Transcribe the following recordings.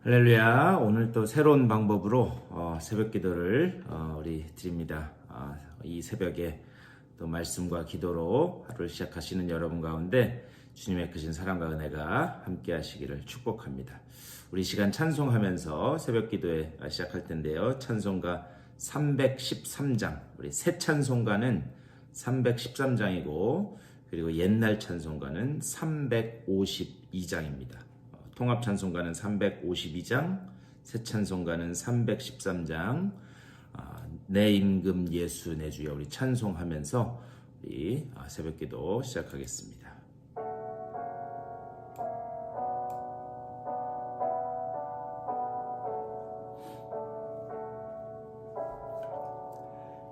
할렐루야. 오늘 또 새로운 방법으로 새벽 기도를 우리 드립니다. 이 새벽에 또 말씀과 기도로 하루를 시작하시는 여러분 가운데 주님의 크신 사랑과 은혜가 함께 하시기를 축복합니다. 우리 시간 찬송하면서 새벽 기도에 시작할 텐데요. 찬송가 313장, 우리 새 찬송가는 313장이고 그리고 옛날 찬송가는 352장입니다. 통합 찬송가는 352장, 새 찬송가는 313장, 내 임금 예수 내 주여 우리 찬송하면서 우리 새벽기도 시작하겠습니다.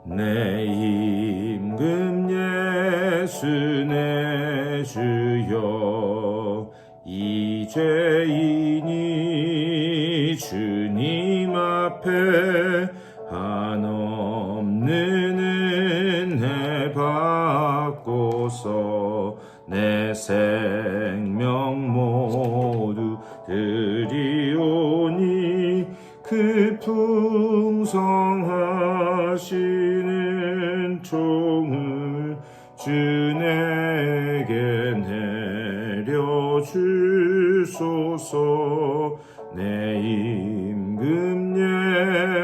내 임금 예수 내 주여 이 죄인이 주님 앞에 한없는 은혜 받고서 내 생명 모두 드리오니 그 풍성하시는 종을 주 내게 내려주소서. 내 임금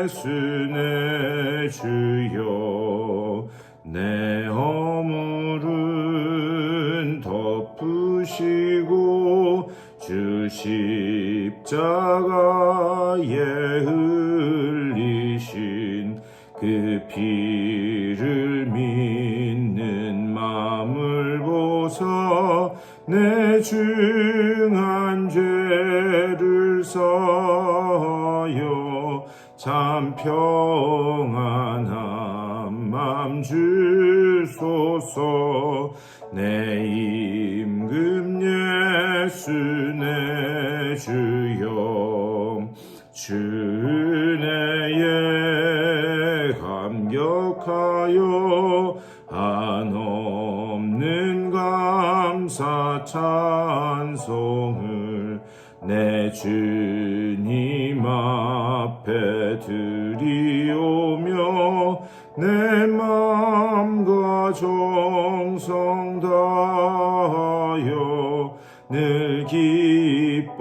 예수 내 주여 내 허물은 덮으시고 주 십자가에 흘리신 그 피를 믿는 마음을 보사 내 중한 죄를 사하여 참 평안한 맘 주소서. 내 임금 예수 내 주여 주 은혜에 감격하여 한없는 감사 찬송을 내 주님 앞에 드리오며 내 마음과 정성 다하여 늘 기뻐하며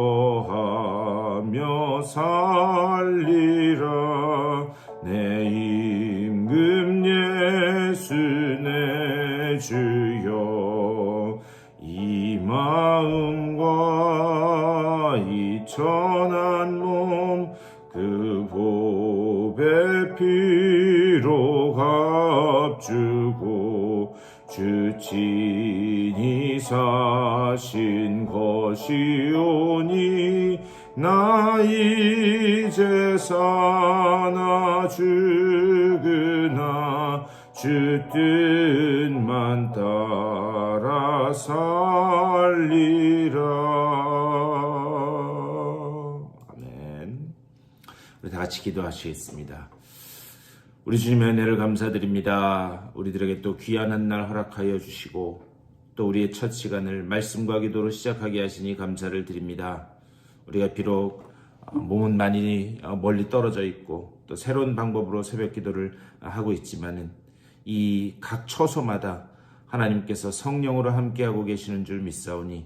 살리라. 내 임금 예수 내 주여 이 마음과 이 천한 몸 그 보배 피로 값주고 주 친히 사신 것이오니 나 이제 사나 죽으나 주 뜻만 따라 살리라. 아멘. 우리 다 같이 기도하시겠습니다. 우리 주님의 은혜를 감사드립니다. 우리들에게 또 귀한 한 날 허락하여 주시고 또 우리의 첫 시간을 말씀과 기도로 시작하게 하시니 감사를 드립니다. 우리가 비록 몸은 많이 멀리 떨어져 있고 또 새로운 방법으로 새벽 기도를 하고 있지만은 이 각 처소마다 하나님께서 성령으로 함께하고 계시는 줄 믿사오니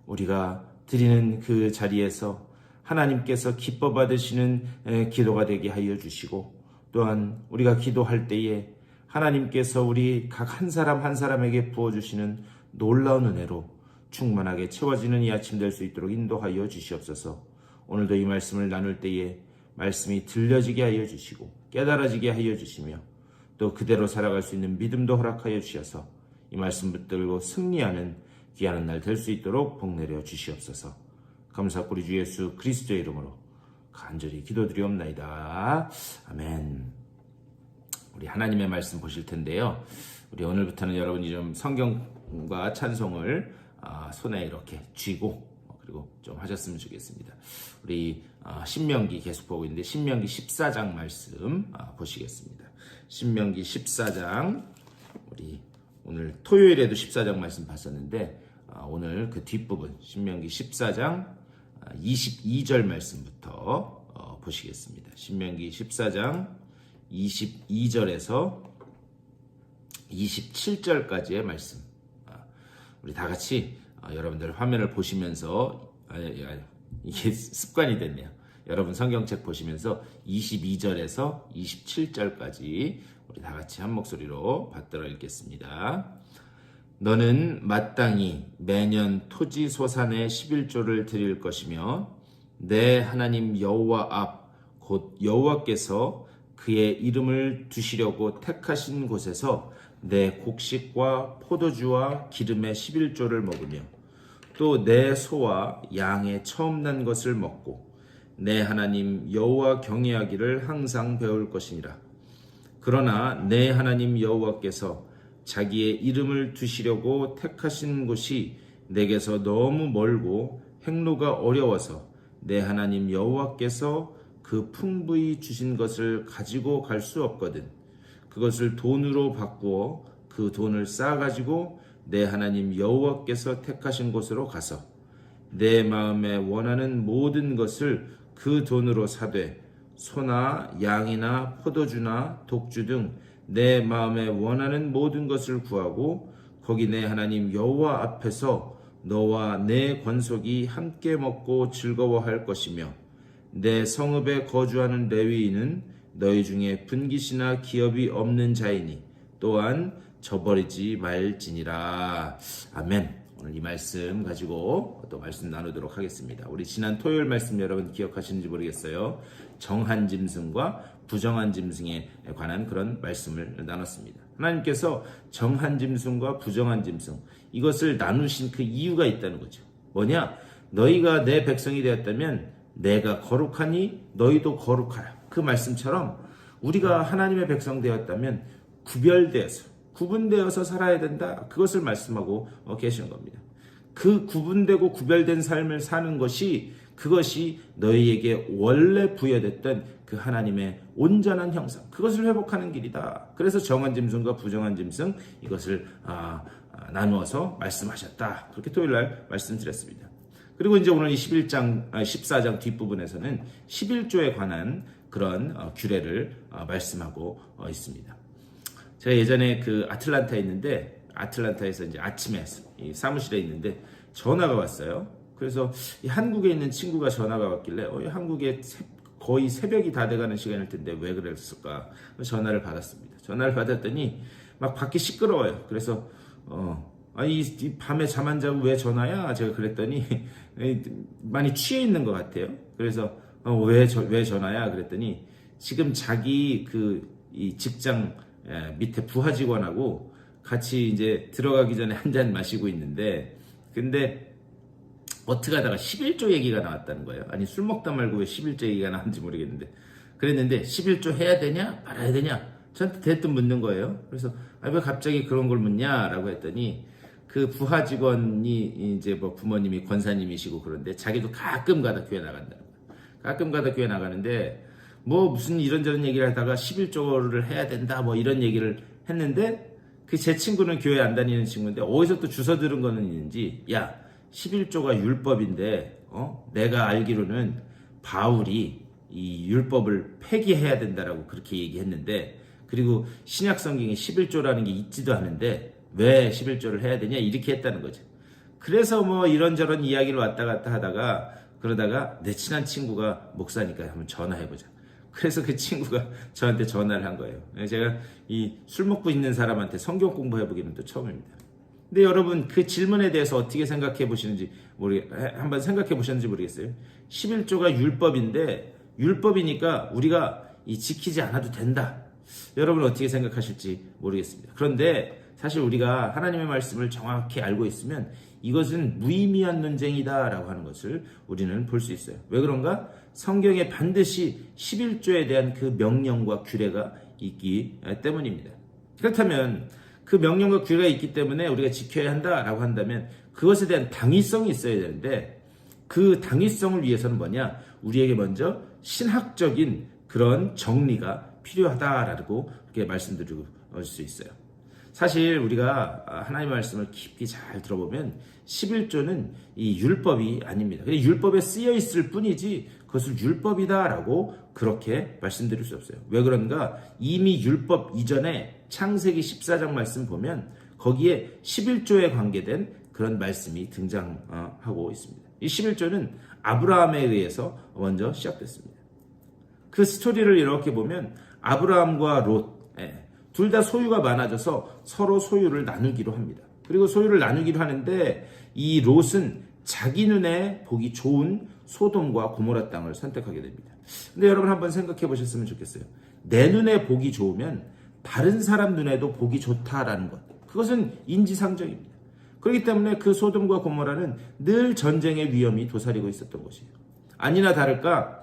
우리가 드리는 그 자리에서 하나님께서 기뻐 받으시는 기도가 되게 하여 주시고 또한 우리가 기도할 때에 하나님께서 우리 각 한 사람 한 사람에게 부어주시는 놀라운 은혜로 충만하게 채워지는 이 아침 될 수 있도록 인도하여 주시옵소서. 오늘도 이 말씀을 나눌 때에 말씀이 들려지게 하여 주시고 깨달아지게 하여 주시며 또 그대로 살아갈 수 있는 믿음도 허락하여 주셔서 이 말씀 붙들고 승리하는 귀한 날 될 수 있도록 복내려 주시옵소서. 감사하고 우리 주 예수 그리스도의 이름으로 간절히 기도드리옵나이다. 아멘. 우리 하나님의 말씀 보실 텐데요. 우리 오늘부터는 여러분이 좀 성경과 찬송을 손에 이렇게 쥐고 그리고 좀 하셨으면 좋겠습니다. 우리 신명기 계속 보고 있는데 신명기 14장 말씀 보시겠습니다. 신명기 14장 우리 오늘 토요일에도 14장 말씀 봤었는데 오늘 그 뒷부분 신명기 14장 22절 말씀부터 보시겠습니다. 신명기 14장 22절에서 27절까지의 말씀. 우리 다 같이 여러분들 화면을 보시면서 이게 습관이 됐네요. 여러분 성경책 보시면서 22절에서 27절까지 우리 다 같이 한 목소리로 받들어 읽겠습니다. 너는 마땅히 매년 토지 소산의 11조를 드릴 것이며 내 하나님 여호와 앞 곧 여호와께서 그의 이름을 두시려고 택하신 곳에서 내 곡식과 포도주와 기름의 11조를 먹으며 또 내 소와 양의 처음 난 것을 먹고 내 하나님 여호와 경외하기를 항상 배울 것이니라. 그러나 내 하나님 여호와께서 자기의 이름을 두시려고 택하신 곳이 내게서 너무 멀고 행로가 어려워서 내 하나님 여호와께서 그 풍부히 주신 것을 가지고 갈 수 없거든. 그것을 돈으로 바꾸어 그 돈을 쌓아가지고 내 하나님 여호와께서 택하신 곳으로 가서 내 마음에 원하는 모든 것을 그 돈으로 사되 소나 양이나 포도주나 독주 등 내 마음에 원하는 모든 것을 구하고 거기 내 하나님 여호와 앞에서 너와 내 권속이 함께 먹고 즐거워할 것이며 내 성읍에 거주하는 레위인은 너희 중에 분깃이나 기업이 없는 자이니 또한 저버리지 말지니라. 아멘. 오늘 이 말씀 가지고 또 말씀 나누도록 하겠습니다. 우리 지난 토요일 말씀 여러분 기억하시는지 모르겠어요. 정한 짐승과 부정한 짐승에 관한 그런 말씀을 나눴습니다. 하나님께서 정한 짐승과 부정한 짐승 이것을 나누신 그 이유가 있다는 거죠. 뭐냐? 너희가 내 백성이 되었다면 내가 거룩하니 너희도 거룩하라. 그 말씀처럼 우리가 하나님의 백성 되었다면 구분되어서 살아야 된다. 그것을 말씀하고 계시는 겁니다. 그 구분되고 구별된 삶을 사는 것이 그것이 너희에게 원래 부여됐던 그 하나님의 온전한 형상 그것을 회복하는 길이다. 그래서 정한 짐승과 부정한 짐승 이것을 나누어서 말씀하셨다. 그렇게 토요일날 말씀드렸습니다. 그리고 이제 오늘 이 14장 뒷부분에서는 11조에 관한 그런 규례를 말씀하고 있습니다. 제가 예전에 그 아틀란타에 있는데 아틀란타에서 이제 아침에 이 사무실에 있는데 전화가 왔어요. 그래서 이 한국에 있는 친구가 전화가 왔길래 한국에 거의 새벽이 다 돼가는 시간일 텐데 왜 그랬을까? 전화를 받았습니다. 전화를 받았더니 막 밖이 시끄러워요. 그래서 이 밤에 잠 안 자고 왜 전화야? 제가 그랬더니 많이 취해 있는 것 같아요. 그래서 왜 전화야? 그랬더니 지금 자기 이 직장 밑에 부하 직원하고 같이 이제 들어가기 전에 한 잔 마시고 있는데 근데 어떻게 하다가 11조 얘기가 나왔다는 거예요. 아니 술 먹다 말고 왜 11조 얘기가 나왔는지 모르겠는데 그랬는데 11조 해야 되냐 말아야 되냐 저한테 대뜸 묻는 거예요. 그래서 왜 갑자기 그런 걸 묻냐라고 했더니 그 부하 직원이 이제 뭐 부모님이 권사님이시고 그런데 자기도 가끔 가다 교회 나간다는 거예요. 가끔 가다 교회 나가는데 뭐 무슨 이런저런 얘기를 하다가 11조를 해야 된다 뭐 이런 얘기를 했는데 그 제 친구는 교회 안 다니는 친구인데 어디서 또 주워 들은 거는 있는지 야 11조가 율법인데 내가 알기로는 바울이 이 율법을 폐기해야 된다라고 그렇게 얘기했는데 그리고 신약 성경에 11조라는 게 있지도 않은데 왜 11조를 해야 되냐 이렇게 했다는 거죠. 그래서 뭐 이런저런 이야기를 왔다 갔다 하다가 그러다가 내 친한 친구가 목사니까 한번 전화해보자. 그래서 그 친구가 저한테 전화를 한 거예요. 제가 이 술 먹고 있는 사람한테 성경 공부해보기는 또 처음입니다. 근데 여러분 그 질문에 대해서 어떻게 생각해 보시는지 한번 생각해 보셨는지 모르겠어요. 11조가 율법인데 율법이니까 우리가 지키지 않아도 된다. 여러분 어떻게 생각하실지 모르겠습니다. 그런데 사실 우리가 하나님의 말씀을 정확히 알고 있으면 이것은 무의미한 논쟁이다라고 하는 것을 우리는 볼 수 있어요. 왜 그런가? 성경에 반드시 11조에 대한 그 명령과 규례가 있기 때문입니다. 그렇다면 그 명령과 규례가 있기 때문에 우리가 지켜야 한다라고 한다면 그것에 대한 당위성이 있어야 되는데 그 당위성을 위해서는 뭐냐? 우리에게 먼저 신학적인 그런 정리가 필요하다라고 이렇게 말씀드릴 수 있어요. 사실 우리가 하나님의 말씀을 깊이 잘 들어보면 11조는 이 율법이 아닙니다. 그냥 율법에 쓰여 있을 뿐이지 그것을 율법이다라고 그렇게 말씀드릴 수 없어요. 왜 그런가? 이미 율법 이전에 창세기 14장 말씀 보면 거기에 11조에 관계된 그런 말씀이 등장하고 있습니다. 이 11조는 아브라함에 의해서 먼저 시작됐습니다. 그 스토리를 이렇게 보면 아브라함과 롯 둘 다 소유가 많아져서 서로 소유를 나누기로 합니다. 그리고 소유를 나누기로 하는데 이 롯은 자기 눈에 보기 좋은 소돔과 고모라 땅을 선택하게 됩니다. 근데 여러분 한번 생각해 보셨으면 좋겠어요. 내 눈에 보기 좋으면 다른 사람 눈에도 보기 좋다라는 것. 그것은 인지상정입니다. 그렇기 때문에 그 소돔과 고모라는 늘 전쟁의 위험이 도사리고 있었던 것이에요. 아니나 다를까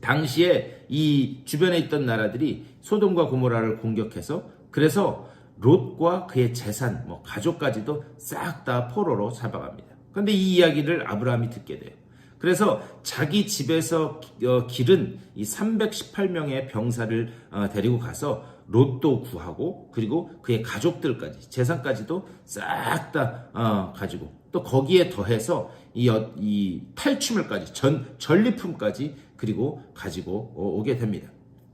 당시에 이 주변에 있던 나라들이 소돔과 고모라를 공격해서 그래서 롯과 그의 재산, 가족까지도 싹 다 포로로 잡아갑니다. 그런데 이 이야기를 아브라함이 듣게 돼요. 그래서 자기 집에서 기른 이 318명의 병사를 데리고 가서 롯도 구하고 그리고 그의 가족들까지 재산까지도 싹 다 가지고 또 거기에 더해서 이 탈취물까지 전리품까지 그리고 가지고 오게 됩니다.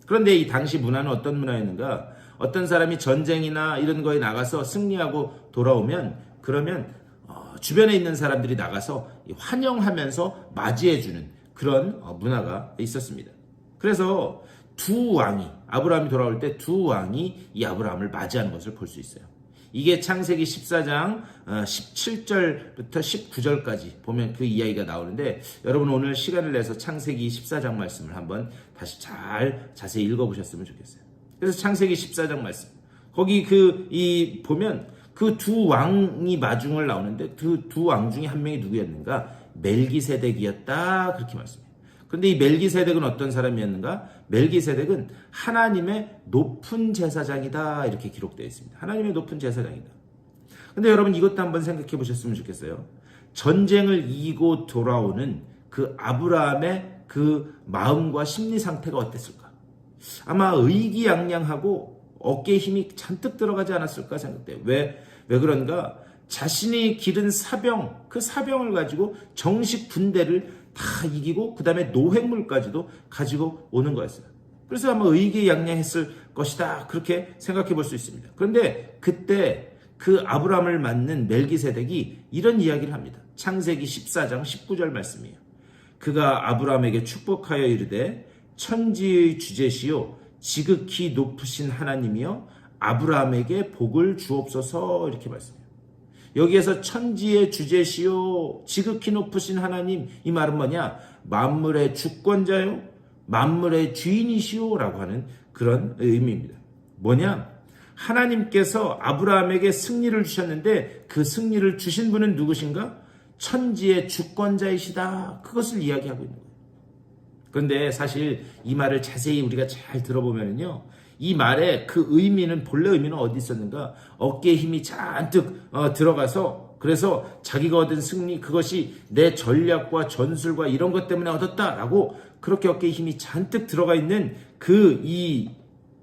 그런데 이 당시 문화는 어떤 문화였는가? 어떤 사람이 전쟁이나 이런 거에 나가서 승리하고 돌아오면 그러면 주변에 있는 사람들이 나가서 환영하면서 맞이해주는 그런 문화가 있었습니다. 그래서 두 왕이 아브라함이 돌아올 때 두 왕이 이 아브라함을 맞이하는 것을 볼 수 있어요. 이게 창세기 14장 17절부터 19절까지 보면 그 이야기가 나오는데 여러분 오늘 시간을 내서 창세기 14장 말씀을 한번 다시 자세히 읽어보셨으면 좋겠어요. 그래서 창세기 14장 말씀 거기 보면 그 두 왕이 마중을 나오는데 그 두 왕 중에 한 명이 누구였는가? 멜기세덱이었다 그렇게 말씀해요. 그런데 이 멜기세덱은 어떤 사람이었는가? 멜기세덱은 하나님의 높은 제사장이다 이렇게 기록되어 있습니다. 하나님의 높은 제사장이다. 근데 여러분 이것도 한번 생각해 보셨으면 좋겠어요. 전쟁을 이기고 돌아오는 그 아브라함의 그 마음과 심리 상태가 어땠을까? 아마 의기양양하고 어깨에 힘이 잔뜩 들어가지 않았을까 생각돼요. 왜 그런가? 자신이 기른 사병, 그 사병을 가지고 정식 군대를 다 이기고 그 다음에 노획물까지도 가지고 오는 거였어요. 그래서 아마 의기양양했을 것이다 그렇게 생각해 볼 수 있습니다. 그런데 그때 그 아브라함을 맞는 멜기세덱이 이런 이야기를 합니다. 창세기 14장 19절 말씀이에요. 그가 아브라함에게 축복하여 이르되 천지의 주제시요 지극히 높으신 하나님이여 아브라함에게 복을 주옵소서 이렇게 말씀해요. 여기에서 천지의 주제시요 지극히 높으신 하나님 이 말은 뭐냐? 만물의 주권자요 만물의 주인이시오 라고 하는 그런 의미입니다. 뭐냐? 하나님께서 아브라함에게 승리를 주셨는데 그 승리를 주신 분은 누구신가? 천지의 주권자이시다. 그것을 이야기하고 있는 거예요. 그런데 사실 이 말을 자세히 우리가 잘 들어보면요. 이 말의 그 의미는 본래 의미는 어디 있었는가? 어깨에 힘이 잔뜩 들어가서 그래서 자기가 얻은 승리 그것이 내 전략과 전술과 이런 것 때문에 얻었다라고 그렇게 어깨에 힘이 잔뜩 들어가 있는 이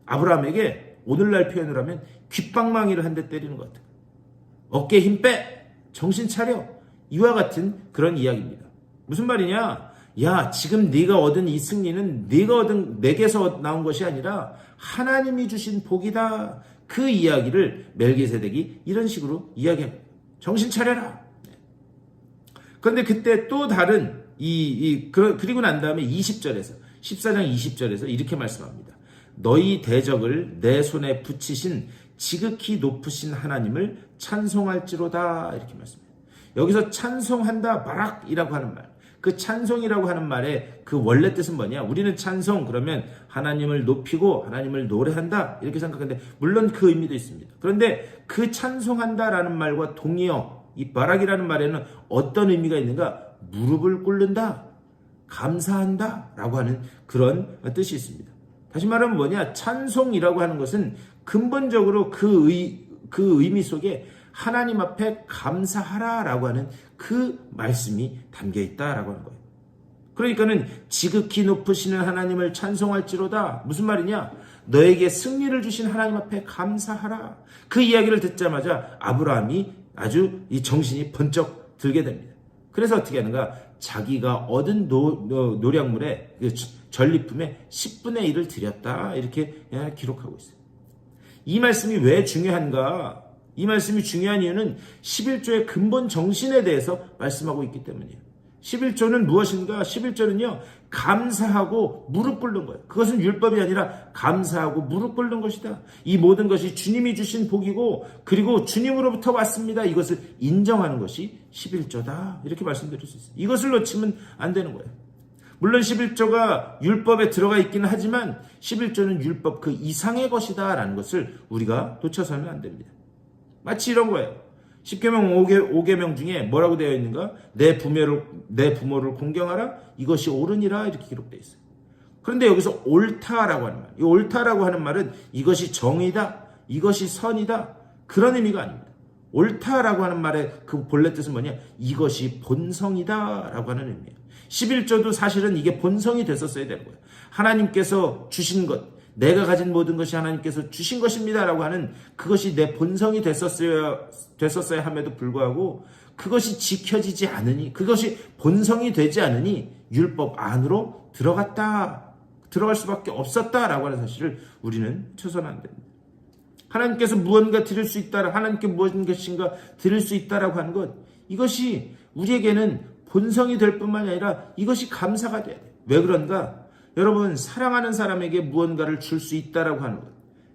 아브라함에게 오늘날 표현을 하면 귓방망이를 한 대 때리는 것 같아요. 어깨에 힘 빼! 정신 차려! 이와 같은 그런 이야기입니다. 무슨 말이냐? 야, 지금 네가 얻은 이 승리는 네가 얻은 내게서 나온 것이 아니라 하나님이 주신 복이다. 그 이야기를 멜기세덱이 이런 식으로 이야기합니다. 정신 차려라. 그런데 그때 또 다른 그리고 난 다음에 20절에서 14장 20절에서 이렇게 말씀합니다. 너희 대적을 내 손에 붙이신 지극히 높으신 하나님을 찬송할지로다 이렇게 말씀해요. 여기서 찬송한다 바락이라고 하는 말. 그 찬송이라고 하는 말의 그 원래 뜻은 뭐냐? 우리는 찬송 그러면 하나님을 높이고 하나님을 노래한다 이렇게 생각하는데 물론 그 의미도 있습니다. 그런데 그 찬송한다라는 말과 동의어 이 바락이라는 말에는 어떤 의미가 있는가? 무릎을 꿇는다, 감사한다 라고 하는 그런 뜻이 있습니다. 다시 말하면 뭐냐? 찬송이라고 하는 것은 근본적으로 그 의미 속에 하나님 앞에 감사하라라고 하는 그 말씀이 담겨 있다라고 하는 거예요. 그러니까는 지극히 높으시는 하나님을 찬송할지로다. 무슨 말이냐? 너에게 승리를 주신 하나님 앞에 감사하라. 그 이야기를 듣자마자 아브라함이 아주 이 정신이 번쩍 들게 됩니다. 그래서 어떻게 하는가? 자기가 얻은 노량물의 전리품의 10분의 1을 드렸다. 이렇게 기록하고 있어요. 이 말씀이 왜 중요한가? 이 말씀이 중요한 이유는 11조의 근본 정신에 대해서 말씀하고 있기 때문이에요. 11조는 무엇인가? 11조는요, 감사하고 무릎 꿇는 거예요. 그것은 율법이 아니라 감사하고 무릎 꿇는 것이다. 이 모든 것이 주님이 주신 복이고, 그리고 주님으로부터 왔습니다. 이것을 인정하는 것이 11조다. 이렇게 말씀드릴 수 있어요. 이것을 놓치면 안 되는 거예요. 물론 11조가 율법에 들어가 있기는 하지만 11조는 율법 그 이상의 것이다 라는 것을 우리가 놓쳐서는 안 됩니다. 마치 이런 거예요. 10계명 5계명 중에 뭐라고 되어 있는가? 내 부모를 공경하라. 이것이 옳으니라. 이렇게 기록되어 있어요. 그런데 여기서 옳다라고 하는 말. 이 옳다라고 하는 말은 이것이 정의다. 이것이 선이다. 그런 의미가 아닙니다. 옳다라고 하는 말의 그 본래 뜻은 뭐냐? 이것이 본성이다 라고 하는 의미예요. 11조도 사실은 이게 본성이 됐었어야 되는 거예요. 하나님께서 주신 것, 내가 가진 모든 것이 하나님께서 주신 것입니다 라고 하는 그것이 내 본성이 됐었어야 함에도 불구하고 그것이 지켜지지 않으니, 그것이 본성이 되지 않으니 율법 안으로 들어갈 수밖에 없었다라고 하는 사실을 우리는 쳐서는 안 됩니다. 하나님께서 무언가 드릴 수 있다, 하나님께 무엇인가 드릴 수 있다라고 하는 것, 이것이 우리에게는 본성이 될 뿐만 아니라 이것이 감사가 돼야 돼요. 왜 그런가? 여러분, 사랑하는 사람에게 무언가를 줄 수 있다라고 하는 것,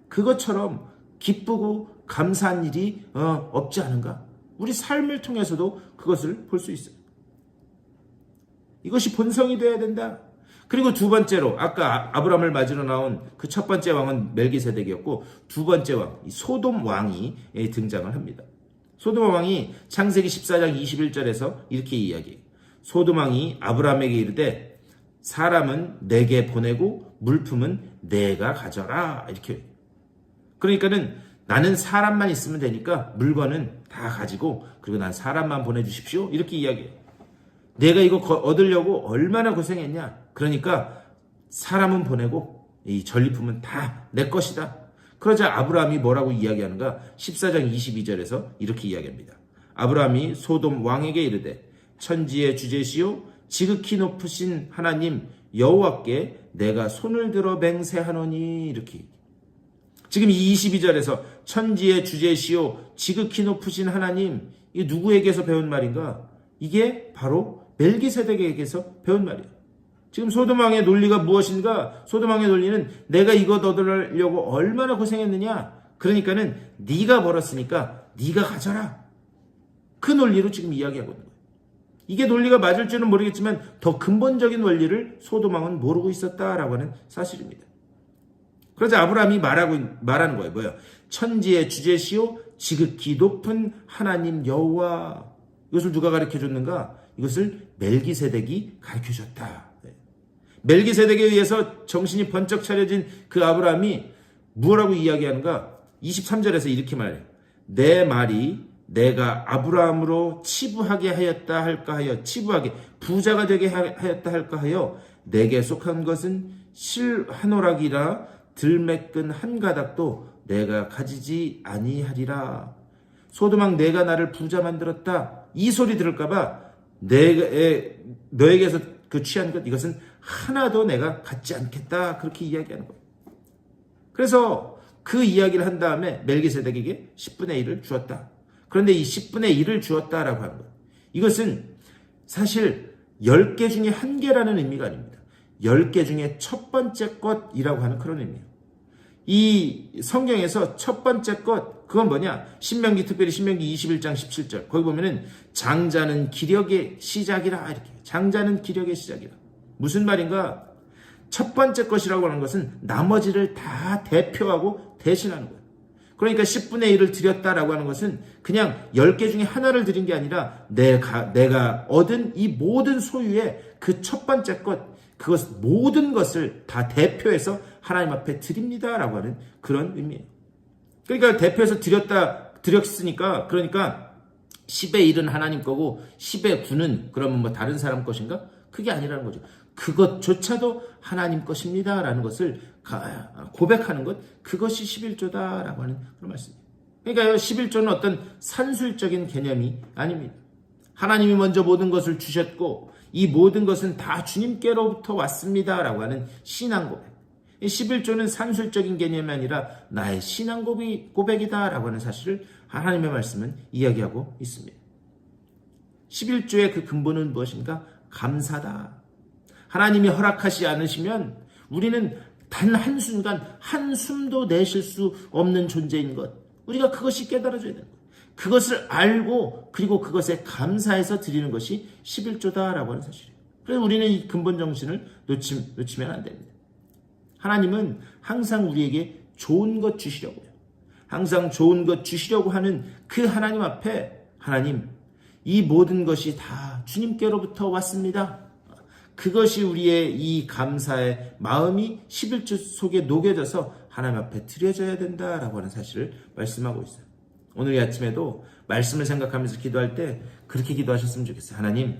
그것처럼 기쁘고 감사한 일이 없지 않은가? 우리 삶을 통해서도 그것을 볼 수 있어요. 이것이 본성이 돼야 된다. 그리고 두 번째로 아까 아브라함을 맞으러 나온 그 첫 번째 왕은 멜기세덱이었고, 두 번째 왕 소돔 왕이 등장을 합니다. 소돔 왕이 창세기 14장 21절에서 이렇게 이야기해요. 소돔 왕이 아브라함에게 이르되 사람은 내게 보내고 물품은 내가 가져라. 이렇게. 그러니까는 나는 사람만 있으면 되니까 물건은 다 가지고, 그리고 난 사람만 보내주십시오. 이렇게 이야기해요. 내가 이거 얻으려고 얼마나 고생했냐. 그러니까 사람은 보내고 이 전리품은 다 내 것이다. 그러자 아브라함이 뭐라고 이야기하는가? 14장 22절에서 이렇게 이야기합니다. 아브라함이 소돔 왕에게 이르되 천지의 주제시요 지극히 높으신 하나님 여호와께 내가 손을 들어 맹세하노니. 이렇게. 지금 이 22절에서 천지의 주제시요 지극히 높으신 하나님, 이게 누구에게서 배운 말인가? 이게 바로 멜기세덱에게서 배운 말이에요. 지금 소돔 왕의 논리가 무엇인가? 소돔 왕의 논리는 내가 이것 얻으려고 얼마나 고생했느냐? 그러니까는 네가 벌었으니까 네가 가져라. 그 논리로 지금 이야기하고 있는 거예요. 이게 논리가 맞을지는 모르겠지만 더 근본적인 원리를 소돔 왕은 모르고 있었다라고 하는 사실입니다. 그러자 아브라함이 말하는 거예요. 뭐예요? 천지의 주제시요 지극히 높은 하나님 여호와. 이것을 누가 가르쳐줬는가? 이것을 멜기세덱이 가르쳐줬다. 멜기세덱에 의해서 정신이 번쩍 차려진 그 아브라함이 뭐라고 이야기하는가? 23절에서 이렇게 말해요. 내 말이 내가 아브라함으로 치부하게 하였다 할까 하여, 치부하게 부자가 되게 하였다 할까 하여 내게 속한 것은 실 한 오락이라 들매끈 한 가닥도 내가 가지지 아니하리라. 소돔왕 내가 나를 부자 만들었다. 이 소리 들을까봐 너에게서 그 취한 것, 이것은 하나도 내가 갖지 않겠다. 그렇게 이야기하는 거예요. 그래서 그 이야기를 한 다음에 멜기세덱에게 10분의 1을 주었다. 그런데 이 10분의 1을 주었다라고 하는 거예요. 이것은 사실 10개 중에 1개라는 의미가 아닙니다. 10개 중에 첫 번째 것이라고 하는 그런 의미예요. 이 성경에서 첫 번째 것, 그건 뭐냐? 신명기, 특별히 신명기 21장 17절. 거기 보면은 장자는 기력의 시작이라. 이렇게. 장자는 기력의 시작이라. 무슨 말인가? 첫 번째 것이라고 하는 것은 나머지를 다 대표하고 대신하는 거예요. 그러니까 10분의 1을 드렸다라고 하는 것은 그냥 10개 중에 하나를 드린 게 아니라 내가 얻은 이 모든 소유의 그 첫 번째 것, 그것 모든 것을 다 대표해서 하나님 앞에 드립니다라고 하는 그런 의미예요. 그러니까 대표해서 드렸으니까, 그러니까 10의 1은 하나님 거고 10의 9는 그러면 뭐 다른 사람 것인가? 그게 아니라는 거죠. 그것조차도 하나님 것입니다라는 것을 고백하는 것, 그것이 11조다라고 하는 그런 말씀입니다. 그러니까 11조는 어떤 산술적인 개념이 아닙니다. 하나님이 먼저 모든 것을 주셨고 이 모든 것은 다 주님께로부터 왔습니다라고 하는 신앙 고백. 11조는 산술적인 개념이 아니라 나의 신앙 고백이다라고 하는 사실을 하나님의 말씀은 이야기하고 있습니다. 11조의 그 근본은 무엇인가? 감사다. 하나님이 허락하지 않으시면 우리는 단 한순간 한숨도 내쉴 수 없는 존재인 것. 우리가 그것이 깨달아져야 되는 거예요. 그것을 알고 그리고 그것에 감사해서 드리는 것이 11조다라고 하는 사실이에요. 그래서 우리는 이 근본 정신을 놓치면 안 됩니다. 하나님은 항상 우리에게 좋은 것 주시려고 해요. 항상 좋은 것 주시려고 하는 그 하나님 앞에 하나님, 이 모든 것이 다 주님께로부터 왔습니다. 그것이 우리의 이 감사의 마음이 11조 속에 녹여져서 하나님 앞에 드려져야 된다라고 하는 사실을 말씀하고 있어요. 오늘 이 아침에도 말씀을 생각하면서 기도할 때 그렇게 기도하셨으면 좋겠어요. 하나님,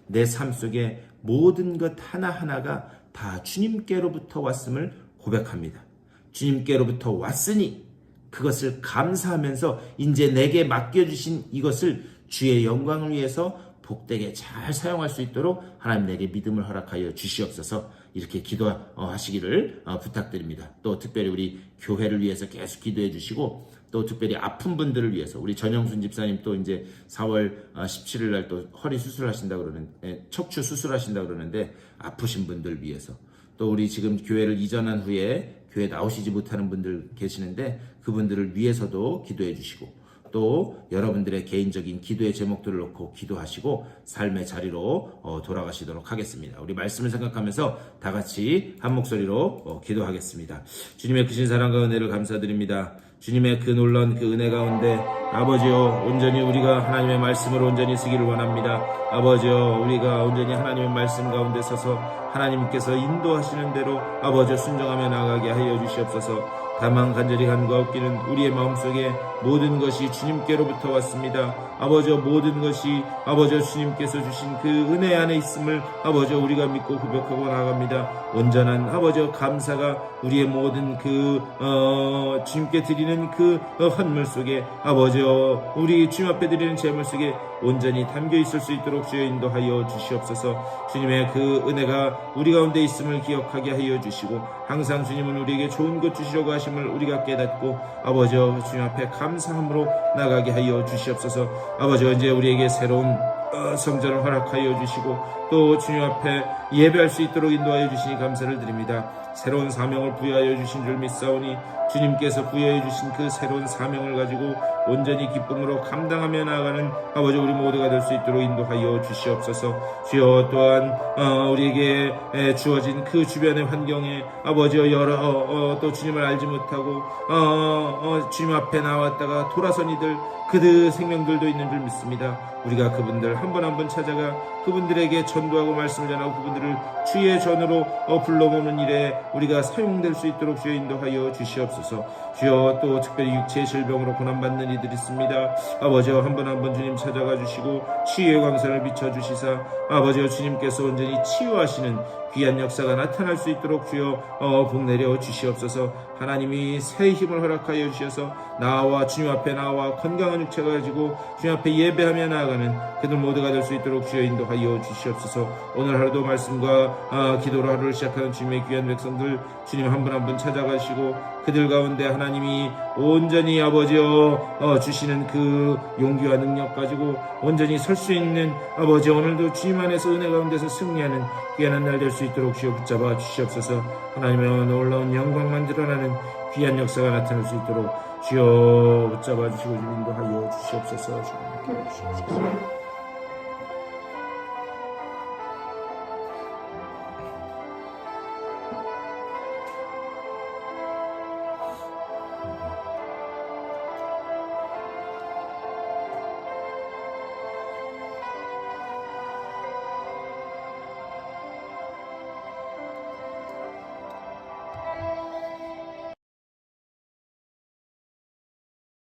내 삶 속에 모든 것 하나하나가 다 주님께로부터 왔음을 고백합니다. 주님께로부터 왔으니 그것을 감사하면서 이제 내게 맡겨주신 이것을 주의 영광을 위해서 복되게 잘 사용할 수 있도록 하나님 내게 믿음을 허락하여 주시옵소서. 이렇게 기도하시기를 부탁드립니다. 또 특별히 우리 교회를 위해서 계속 기도해 주시고 또 특별히 아픈 분들을 위해서 우리 전영순 집사님 또 이제 4월 17일 날 또 허리 수술하신다 그러는데 척추 수술하신다 그러는데 아프신 분들 위해서 또 우리 지금 교회를 이전한 후에 교회 나오시지 못하는 분들 계시는데 그분들을 위해서도 기도해 주시고 또 여러분들의 개인적인 기도의 제목들을 놓고 기도하시고 삶의 자리로 돌아가시도록 하겠습니다. 우리 말씀을 생각하면서 다 같이 한 목소리로 기도하겠습니다. 주님의 크신 사랑과 은혜를 감사드립니다. 주님의 그 놀라운 그 은혜 가운데 아버지여 온전히 우리가 하나님의 말씀을 온전히 쓰기를 원합니다. 아버지여 우리가 온전히 하나님의 말씀 가운데 서서 하나님께서 인도하시는 대로 아버지여 순종하며 나아가게 하여 주시옵소서. 다만 간절히 간구가 없기는 우리의 마음속에 모든 것이 주님께로부터 왔습니다. 아버지여 모든 것이 아버지여 주님께서 주신 그 은혜 안에 있음을 아버지여 우리가 믿고 고백하고 나아갑니다. 온전한 아버지여 감사가 우리의 모든 주님께 드리는 그 헌물 속에 아버지여 우리 주님 앞에 드리는 제물 속에 온전히 담겨 있을 수 있도록 주여 인도하여 주시옵소서. 주님의 그 은혜가 우리 가운데 있음을 기억하게 하여 주시고 항상 주님은 우리에게 좋은 것 주시려고 하심을 우리가 깨닫고 아버지여 주님 앞에 감사함으로 나가게 하여 주시옵소서. 아버지여 이제 우리에게 새로운 성전을 허락하여 주시고 또 주님 앞에 예배할 수 있도록 인도하여 주시니 감사를 드립니다. 새로운 사명을 부여하여 주신 줄 믿사오니 주님께서 부여해 주신 그 새로운 사명을 가지고 온전히 기쁨으로 감당하며 나아가는 아버지 우리 모두가 될 수 있도록 인도하여 주시옵소서. 주여 또한 우리에게 주어진 그 주변의 환경에 아버지여 여러 또 주님을 알지 못하고 주님 앞에 나왔다가 돌아선 이들 그들 생명들도 있는 줄 믿습니다. 우리가 그분들 한 번 한 번 찾아가 그분들에게 전도하고 말씀을 전하고 그분들을 주의 전으로 불러 모으는 일에 우리가 사용될 수 있도록 주여 인도하여 주시옵소서. 주여 또 특별히 육체의 질병으로 고난받는 이들이 있습니다. 아버지여 한 번 한 번 주님 찾아가 주시고 치유의 광선을 비춰주시사 아버지여 주님께서 온전히 치유하시는 귀한 역사가 나타날 수 있도록 주여 복내려 주시옵소서. 하나님이 새 힘을 허락하여 주셔서 나와 주님 앞에 나와 건강한 육체가 가지고 주님 앞에 예배하며 나아가는 그들 모두가 될 수 있도록 주여 인도하여 주시옵소서. 오늘 하루도 말씀과 기도로 하루를 시작하는 주님의 귀한 백성들 주님 한 분 한 분 찾아가시고 그들 가운데 하나님이 온전히 아버지여 주시는 그 용기와 능력 가지고 온전히 설 수 있는 아버지 오늘도 주님 안에서 은혜 가운데서 승리하는 귀한 날 될 수 있도록 주여 붙잡아 주시옵소서. 하나님의 놀라운 영광만 드러나는 귀한 역사가 나타날 수 있도록 주여 붙잡아 주시고 인도하여 주시옵소서. 주님